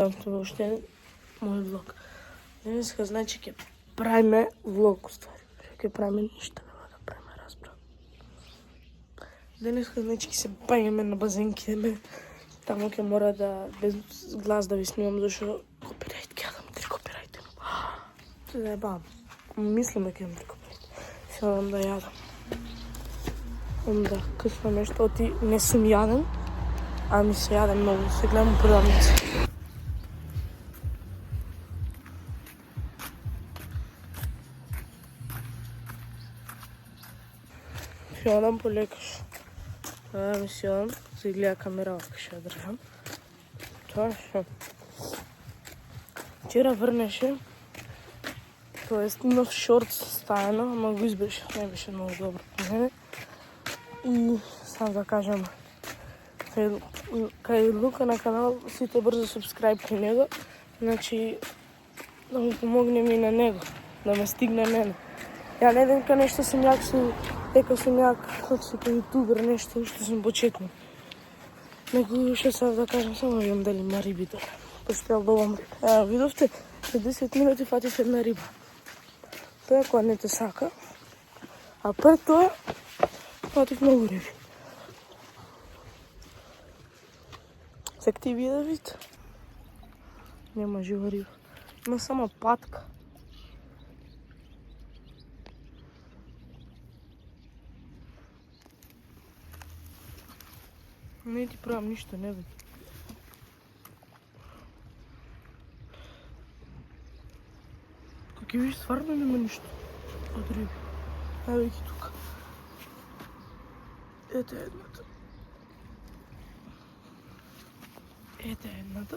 Това още мој влог. Денеска значи ќе правиме влог уствари. Ќе правиме ништо, нема да правиме расправа. Денеска значи ќе се бајеме на базенките. Таму ќе мора да без глас да ви снимам зашто копирајт ќе дам 3 копирајт. Се заебавам. Мислам дека имам 3 копирајт. Се надам да јадам. Онда късвам нешто, оти не сум јаден, а ми се јаде многу. Се гледам продавница. Ще одам полекаш. Ми си одам, се гледа камера овака ще ја држам. Тоа што. Вчера врнеше, тоест нов шорт стајано, ама го избришав, не беше многу добро по мене. И сам да кажам, кај Лука на канал, сите брзо субскрайб кај него, значи да му помогнем и на него, да ме стигне мене. Ја не дека нешто сум јак дека сум јак, како се кај ютубер, нешто што сум почетник. Него што сам да кажам, само видам дали има рибите. Пошто ја ловам риба. Видовте, за 10 минути фатив една риба. Тоа кога не те сака, а пред тоа фатив многу риби. Сек ти вие да видите? Нема жива риба. Има само патка. Не ти правам ништо, не види. Како виж, стварно нема ништо од риби. Еве ги тука. Ете едната. Ете едната.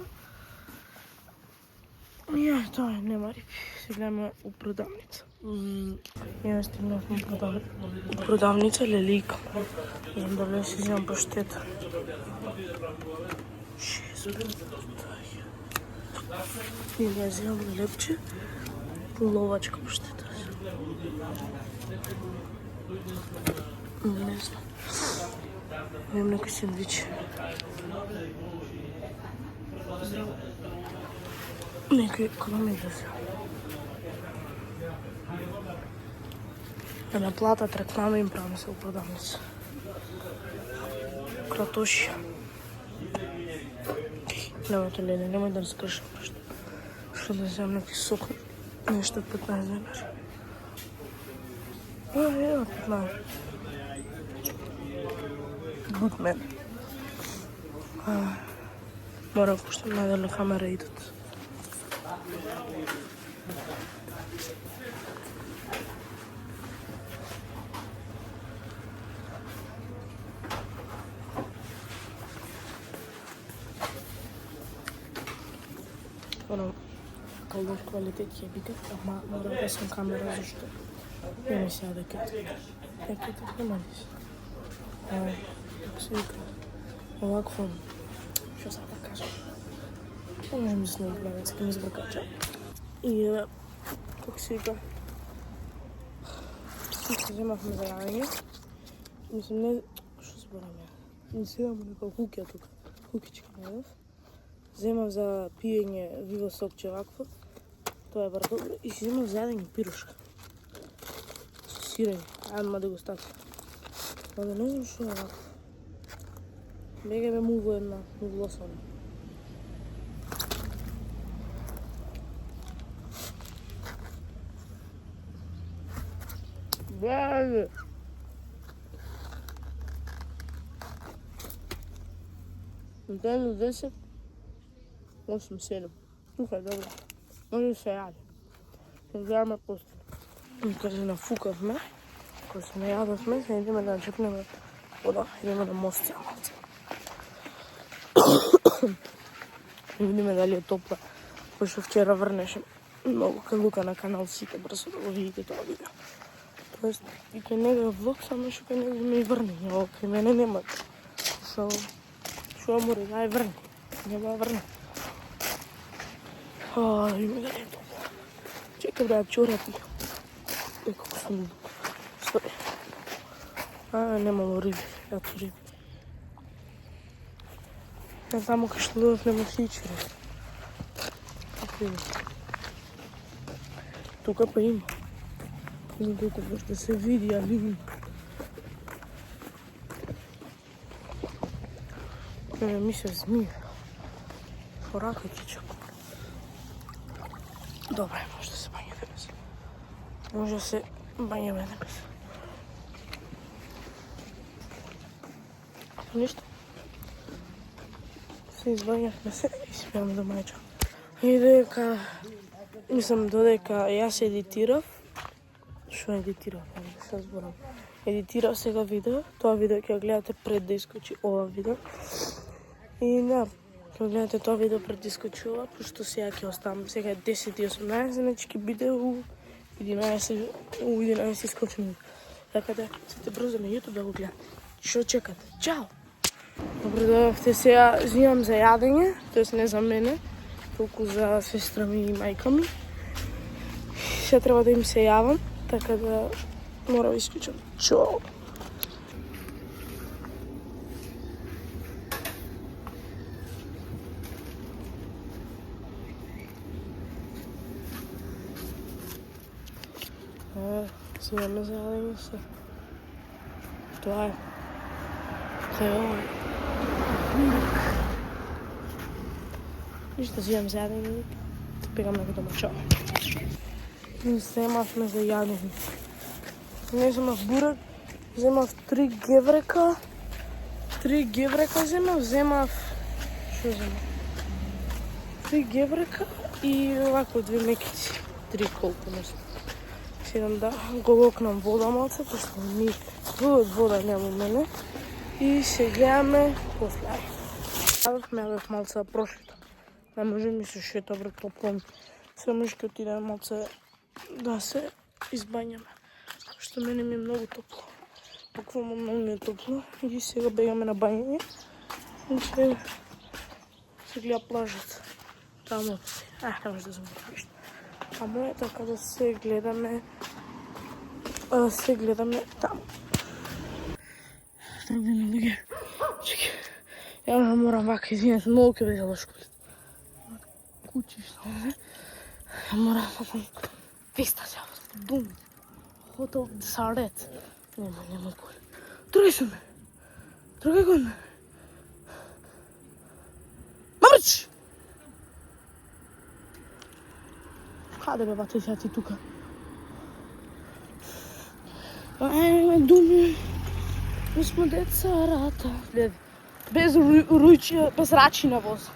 Ја, тоа е, нема риби. Се гледаме у продавница. Ја стигнавме у продавница Лелика. Идем да си вземам паштета. 6 и да вземам лепче. Ловачка паштета. Не знам. Имам некој сендвич. Некој економија да вземам. На плата тракнаме им правим се у продавница. Кратошија. Немојте леле, немој да раскршам нешто. Што да вземам некој сок, нешто 15 денари. Ева 15. Good man. Морам пуштам најдале камера идат. Лош квалитет ќе биде, ама мора да сум камера зашто не ми се дека нема да се. Како се вика, овакво, што сам да кажам, можем да снимам гледацки низ бркача. И, како се вика, се земавме за јање, мислам не, што зборам ја, не седам некоја кукја тука, кукичка најдов. Земав за пиење виво сокче вакво, тоа е бар добро, и си земав за јадење пирушка. Со сирење, ајдма да го стакам. Ама да не знам што е вакво. Бега ме муво една, муглосана. Бега! На ден до 10, 8-7. Тука е добро. Може да се јаде. Се гледаме после. Кога се нафукавме, кога се најадовме, се идеме да начепнеме вода, идеме да мостиме. Видиме дали е топла, пошто вчера врнеше многу кај Лука на канал, сите брзо да го видите тоа видео. Тоест, и кај него влог, само што кај него ми врне, но кај мене нема. Што мора да ја врне, нема ја врне. Видиме дали е топла. Чекам да ја чорапи. Како сум стои. Немало риби, јато риби. Не само кај што лудов нема хичери. види. Тука па има. Не колку може да се види, а видим. Ми се змија. Порака чичак. Добре, може да се бања денес. Може да се бањаме денес. Ништо. Се избањахме се и спијаме до мајча. И дека, мислам додека јас едитирав, што едитирав, да се зборам. Едитирав сега видео, тоа видео ќе гледате пред да искочи ова видео. И да, ќе гледате тоа видео пред да искочи ова, пошто сега ќе оставам, сега е 10:18, значи ќе биде у 11 искочено. Така да, сите брзо на YouTube да го гледате. Што чекате? Чао! Добре дојавте, сега взимам за јадење, тоест не за мене, толку за сестра ми и мајка ми. Сега треба да им се јавам, така да мора да исклучам. Чао! Взимаме за јадење се. Тоа е. Кај ова е. Ништо взимам за јадење. Пегам на дома. Чао. Земавме за јадење. Не земав бурек, земав 3 геврека. 3 геврека земав. Што земав? 3 геврека и овако 2 мекици. 3 колку нешто. Седам да го локнам вода малце, пошто ми вода нема у мене. И се гледаме после. Јадов малце да прошетам. Не може ми се шета вред топло. Сега може ќе отидеме малце да се избањаме. Што мене ми е многу топло. Буквално многу ми е топло. И сега бегаме на бањање. И се гледа плажата. Таму. Не може да заборам ништо. Таму е така да се гледаме таму. Тргнем луѓе. Чекай. Ја морам вака, извинете, многу ќе биде лошко. Кучи што не. Морам да писта се. Бум. Хотел Сарет. Нема кој. Тргај со ме. Тргај кон ме. Мамрч! Каде бе бате сега ти тука? Ајме думи. Mi smo deca rata. Bez ručija, bez račina voza.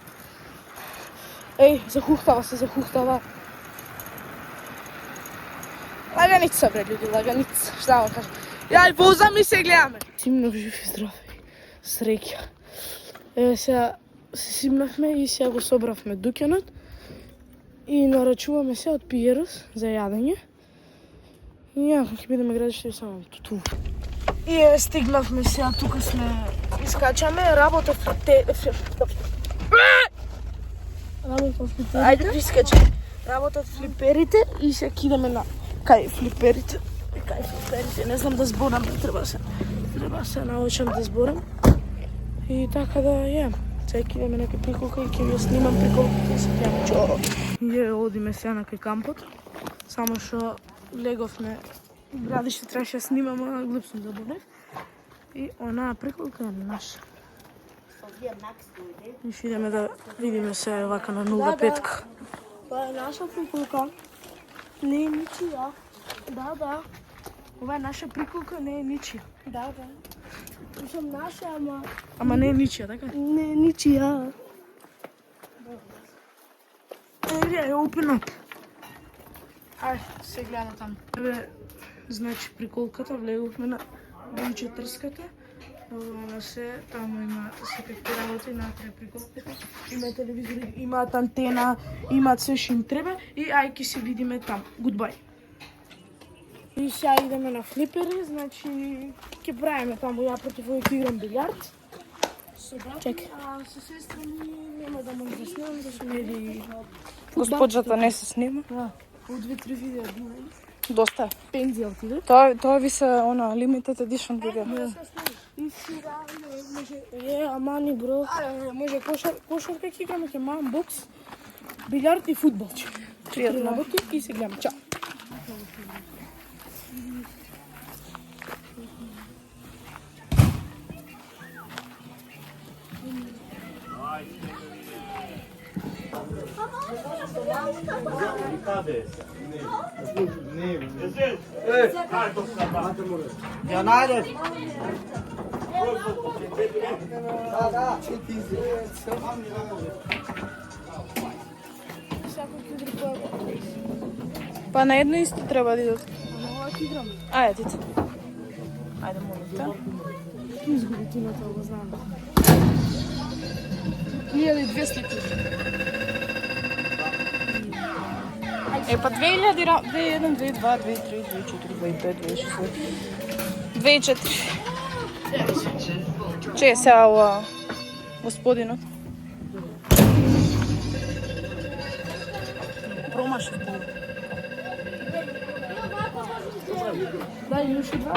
Ej, zahuhtava se. Laganica bre ljudi, laganica. Šta vam kažem? Ja i vozam i se gledame. Симнав жив и здрав. Среќа. Сега се симнавме и сега го собравме дуќанот. И нарачуваме се од Пиерос за јадење. И ќе бидеме градиште само туту. И стигнавме сега, тука сме искачаме, работа Ајде прискачаме. Работат флиперите и се кидаме на кај флиперите. Не знам да зборам, треба се научам да зборам. И така да ја. Сега кидаме на кај приколка и ќе ја снимам приколките и се ќе чао. Ја одиме сега на кај кампот. Само што леговме градиште требаше да снимам, а глуп сум да будев. И онаа приколка е наша. И ще идеме да видиме се вака на 05-ка. Тоа е наша приколка. Не е ничија. Да. Ова е наша приколка, не е ничија. Да. Мислам наша, ама не е ничија, така? Не е ничија. Е open up. Ајде, се гледа таму. Значи приколката, влеговме на Б4-ската. На се, таму има секакви работи, натре приколката. Има телевизори, имаат антена, имаат се што им треба и ајде се видиме таму. Goodbye. И сега идеме на флипери, значи ќе правиме таму, ја против овој играм билјард. Чекай. А со сестра ми нема да може да снимам, зашто не ли... Госпоđата не се снима? Да. Од 2-3 видеа биле. Доста. Пензија отиде. Тоа ви се она limited edition видео. И сега може амани бро. Може кошарка ќе играме, ќе мам бокс. билјард и фудбал. Пријатно. Работи и се гледам. Чао. Ja najdeš. Па на едно исто треба да идат. Ајде, тица. Ајде, молим те. Изгуби ти на това, знам. 1200 кг. Па 2000, 2001, 2002, 2003, 2004, 2005, 2006, 2004. Че е сега ова господинот? Промашив полу. Дай, još i 20.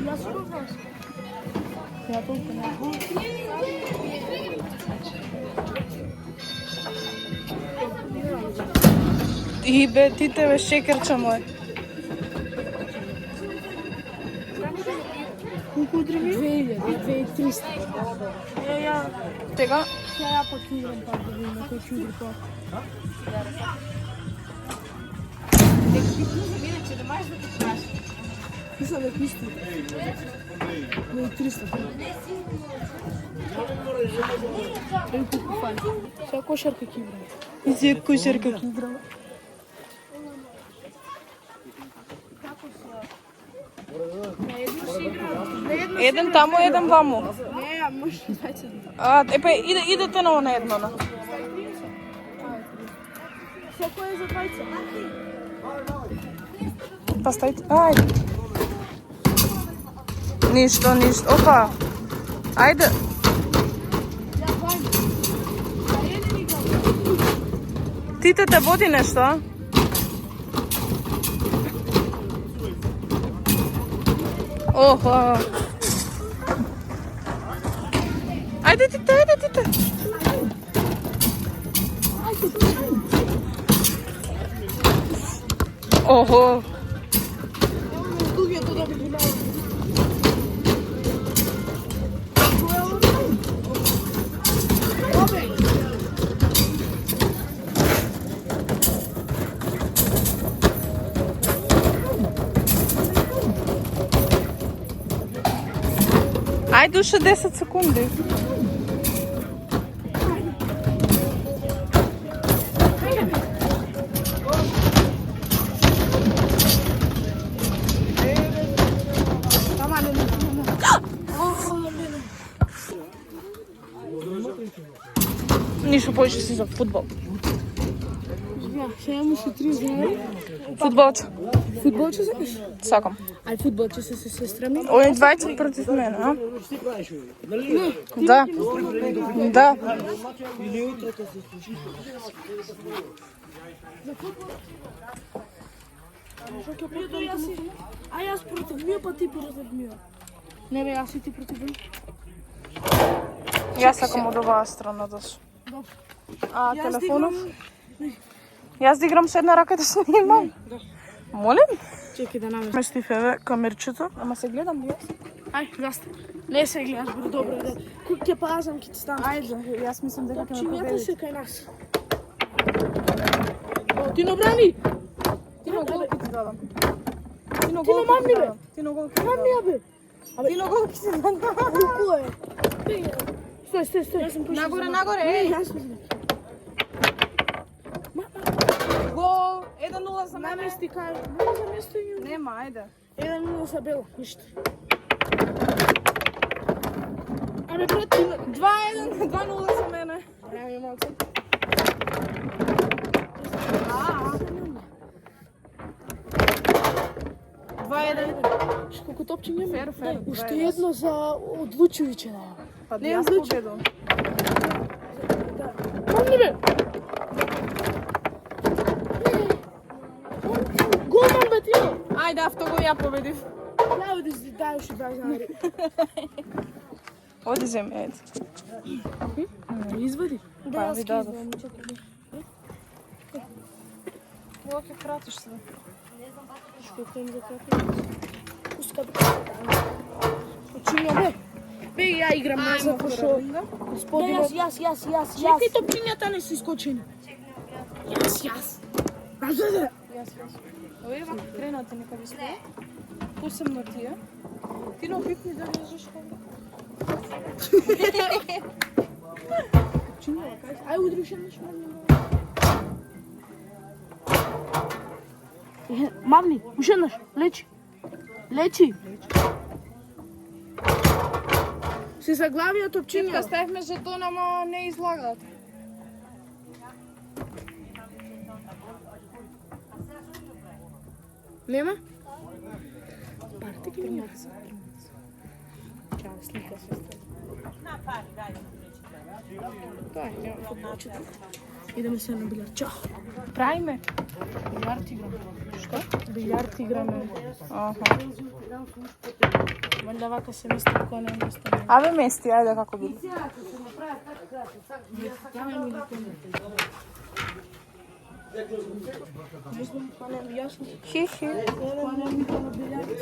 Ja sam 20. Ja toliko ne. И бе, ти тебе шекерча мој. Колко дреми? 2000, 2300. Тега? Ja pak igram pa da vidim na koji ću igri pa. Nisam da isti. 2300. Evo koliko fajn. Sada košarka ki igram. И си кошерка ки играла. Еден таму, еден ваму. Ne, ja možeš 20. Епа, идете на она едно. Sada ko je za 20? Па ставите. Ајде. Ништо. Опа. Ајде. Ja 20. Ja jedan igram. Тите те води нешто, а? Охо. Ајде тите. Охо. Dugi je to da bi gledao. Ајде уште 10 секунди. Ништо повеќе си за фудбал. Ja, сега имаш 30 дена. Фудбалче. Футбол će sakаш? Сакам. Ај футбол će se sa sestrами? Ој 20 против мене, а? Да. Да. А јас против Мио, па ти против Мио. Не бе, јас и ти против Мио. Јас сакам од оваа страна да сум. А телефонов? Јас да играм со една рака да снимам. Молим? Чекай да наместам. Местив еве камерчето. Ама се гледам јас. Ај, гаста. Не се гледаш, бро, добро да. Кој ќе пазам, ќе ти стане. Ајде, јас мислам дека ќе ме Чинјата победиш. се кај нас. О, ти набрани! Ти на гол ќе ти дадам. Ти на мамни, бе. Ти на гол ќе ти Мамни, дадам. бе. Ти на гол ќе ти дадам. Колко е? Стој. Нагоре, Не, еј. јас мислам. Гол, 1-0 за мене. Намести кај. Не замести ја. Нема, ајде. 1-0 за Бело, ништо. Абе, брат, ти 2-1, 2-0 за мене. Ајме малце. Колку топче имаме? Фер. Уште едно за одлучувиче да. Па Не, јас одлучи. победувам. Помни бе! Голман бе ти! Ајде, автого ја победив. Ја да си дајеш 20 занари. Оди земи, ајде. Извади. Па, ви дадов. Кога ќе пратиш се? Што ќе да пратиш? Пуска да. Почињаме. Бе, ја играм назад, пошо господинот. Јас. Чекај, топчињата не се искочени. Јас. Назад. Ева, кренате нека ви спое. Пусам на тие. Ти не опитни да лежиш овде. Почињава, кај. Ај, удриш еднаш мамни. Мамни, уште еднаш. Лечи. Се заглавија топчиња. Читка ставивме жетон, ама не излагат. Нема? Парте ги нема. Чао, слика се. Тоа е, футболчето. Идеме се на билјард. Чао. Правиме. Билјард играме. Што? Билјард играме. Аха. Валја вака се мести кој не мести. Абе мести, ајде како биде. Хи.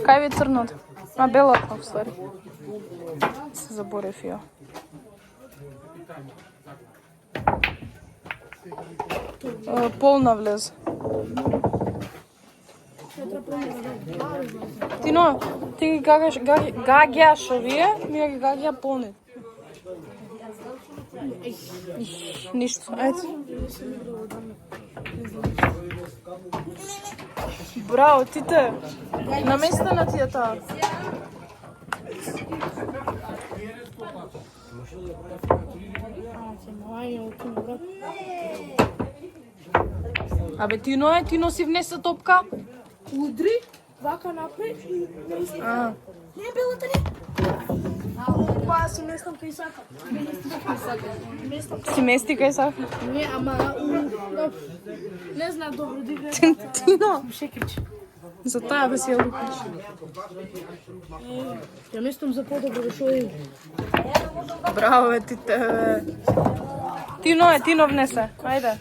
Кај ви црнот? А белото, ствари. Се заборев ја. Полна влез. Тино, ти ги гагјаш овие, ми ги гагја полни. Ништо, ајде. Браво, тите. На место на тие таа. Абе, Тино си внесе топка? Удри, вака напред и не белата не. Па си местам кај сака. Си мести кај сака? Не, ама не знам добро да играе. Тино, Шекич. за таа да си ја лупиш. Ја местам за подобро да шо е. Браво, бе, тите, бе. Тино внесе, ајде.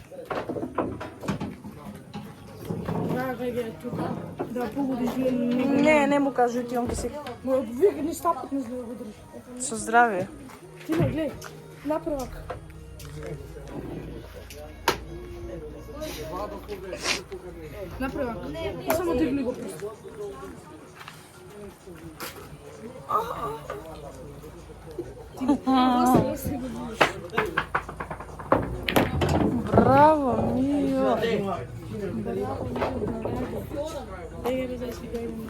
Да погодиш Не му кажу ти, он ке си. Вие не стапат не знае да држи. Со здравие. Тино, гледај, направак. Направак. Само дигни го просто. Браво, мио.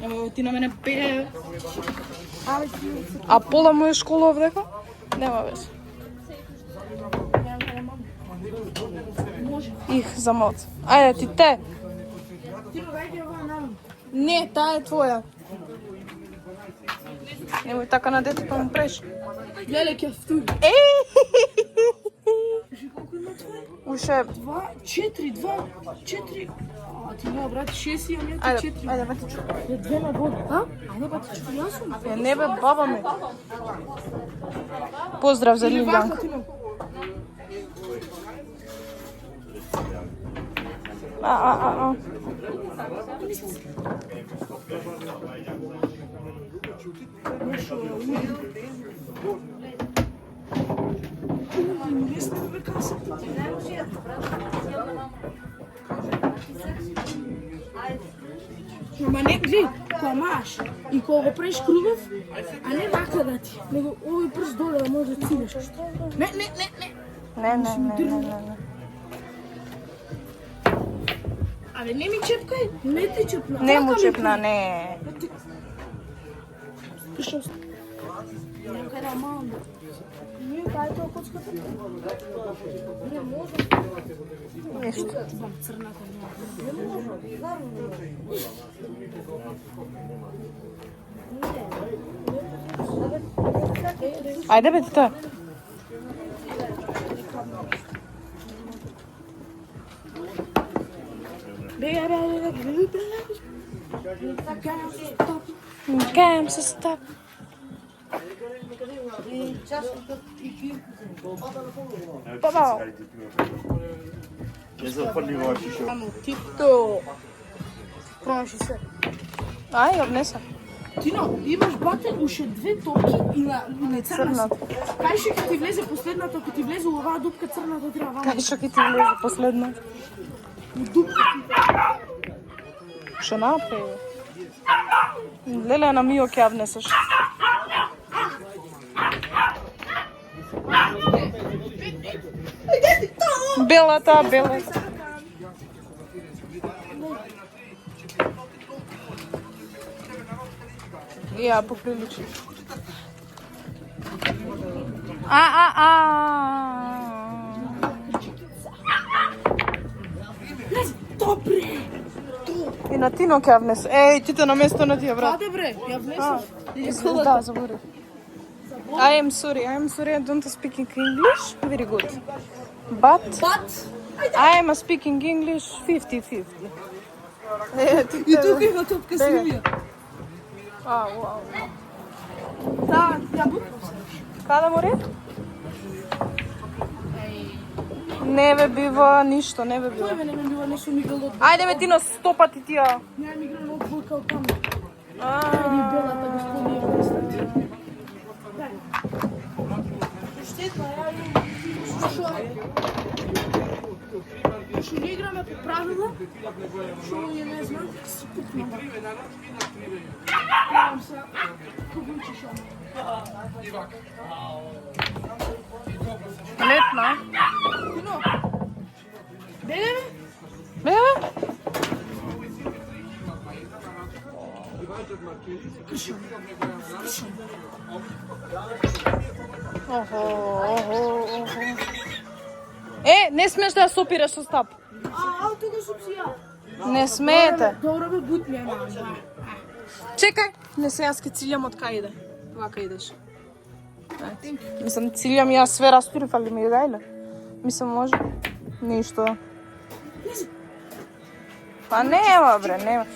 Ево, ти на мене пее. А пола му е школа овдека? Нема вез. Их, за моц. Ајде, ти те. Тино, дајте ова нам. Не, таа е твоја. Немој така на дете па му преш. Гледај, ќе втури. Колку има твоја? Уше. 4. А ти не, брат, 6 и ја Ајде, 4. ајде, батичко. Е, 2 на гол. А? Ајде, батичко, јас сум. Е, не бе, баба ми. Поздрав за Лилјанка. А. Ама не, гледай, кога мааш и кога го правиш кругов, а не вака да ти, него овој прст доле да може да цилеш. Не. Не. Абе, не ми чепкај, не те чепна. Не му чепна, не. Пишам. Не, кај да мам. Не, кај тоа коцката? Не може. Ништо. Чубам црната не може. Ајде бе, тите. Кајам се стап. Баба. Не запаливаш шо. Амо, типто. Промаши се. Ај, ја внесам. Тино, имаш бате уште 2 токи и на црна. Црната. Кај ќе ти влезе последната, ако ти влезе оваа дупка црната треба вама. Кај што ќе ти влезе последно? Дупка. Што направи? Леле, на Мио ќе ја внесеш. Белата, белата. Ја поприличи. Добре. И на Тино ќе ја внесе. Еј, тите на место на тие, брат. Аде бре, ја внесеш. Да, заборив. I am sorry, I don't speak English very good. But I am speaking English 50-50. И тука има топка с Лимија. Вау. Да, ја буквам се. Каде море? Не бе бива ништо, не бе бива. Тој не ме била нешто ми гол од. Ајде бе Тино, 100 пати тија. Не ми игра на отборка од таму. Ајде белата господи е престати. Штетно, ја шо е? Шо не играме по правила? Шо ја не знам, си пукнам. Правам се, побучиш оно. Летна. Тино, беле ме? Бе? Охо. Не смеш да ја сопираш со стап. Тука сум си ја. Не смете. Добро бе, бут ме, мама. Чекај, не се јас ке цилјам од кај иде. Вака идеш. Мислам, цилјам јас све растурив, али ми е гајле. Мислам, може. Ништо. Па нема, бре, нема.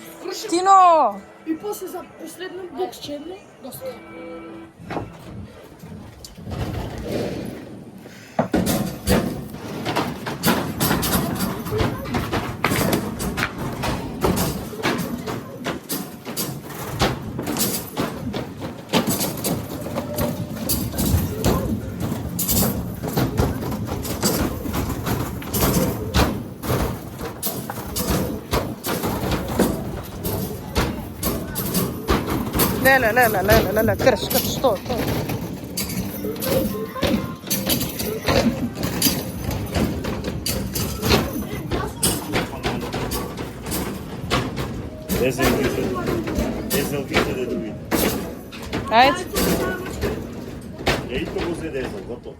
Тино! И после за последно бокс чедно, доста. Леле, крш, што? Езел више да други. Ајде. Еј, то го зеде езел, готово.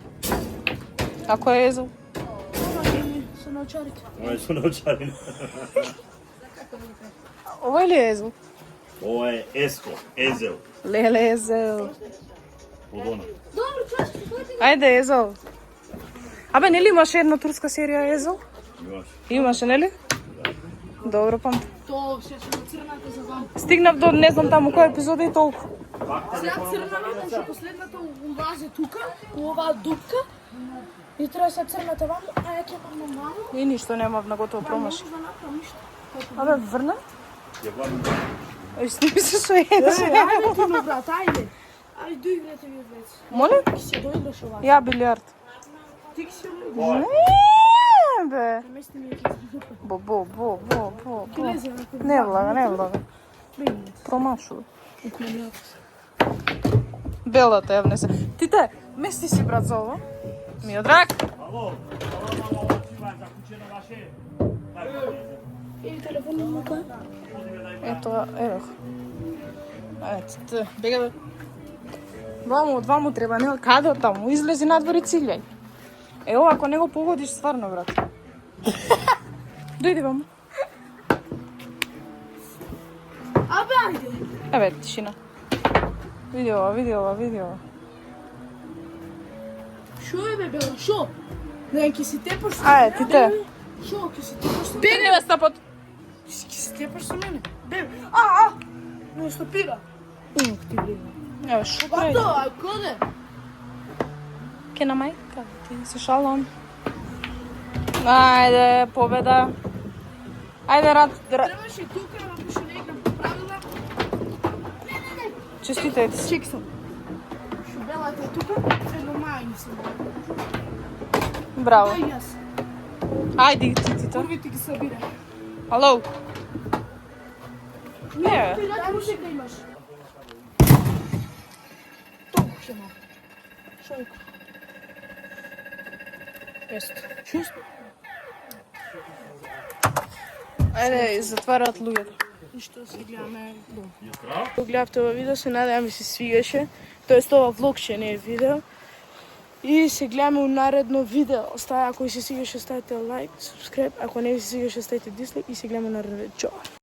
Ако е езел? Со научарите. Ова е со научарина. Ова ли е езел? Ова е еско, езел. Леле, езел. Подона. Ајде, езел. Абе, нели имаше една турска серија Езел? Имаш. Имаше, нели? Добро памти. То се на црната за вам. Стигнав до не знам таму кој епизода и толку. Сега црната, значи последната улазе тука, у оваа дупка. И треба се црната вам, а ја ќе мам мамо. И ништо немав на готово промаши. Да направам ништо. Абе, врна? Ја владам. Ај, сними се со Езел. Ајде ти но брат, ајде. Ајде доиграте ми одвец. Моле? Ти се доиграш ова. Ја билиард. Ти ќе се Не, бе. Месте ми е Бо. Лезе на кој. Не влага. Промашува. Белата ја внесе. Тите, мести си брат за ово. Ми е драг. Ало. Или телефонот на кој? Ето, ево. Ето, бега бе. Дваму треба, не каде таму, излези надвор и цилјај. Ево, ако не го погодиш, стварно, брат. Дојди ваму. Абе, ајде. Еве, тишина. Види ова. Шо е бе, Бело, шо? Не, ќе си тепаш со Ајде, мене, тите. бе. Шо, ќе си тепаш со мене? Беги бе, стапот. Ќе си тепаш со мене. Бе, не стопира. Умок ти бе. Еве, шо прави? Бато, а коде? Ке на мајка, ти се шалам. Ајде, победа. Ајде, рад. Требаше тука, ама пошто не играм по правила. Честитајте се. Чек сам. Шо белата е тука, едно мајни се. Браво. Ај јас. Ајде, ти то. Првите ги събира. Алло. Не, бе. Дай му да имаш. Толку ќе ма. Шойко. Ест. Шест. Ајде, затварат луѓето. И што се гледаме дом. Јутро? Ако гледавте ова видео, се надевам ми се свигаше. Тоест ова влогче не е видео. И се гледаме у наредно видео. Ако ви се свигаше, ставите лайк, subscribe. Ако не ви се свигаше, ставите дислайк и се гледаме наредно видео. Чао!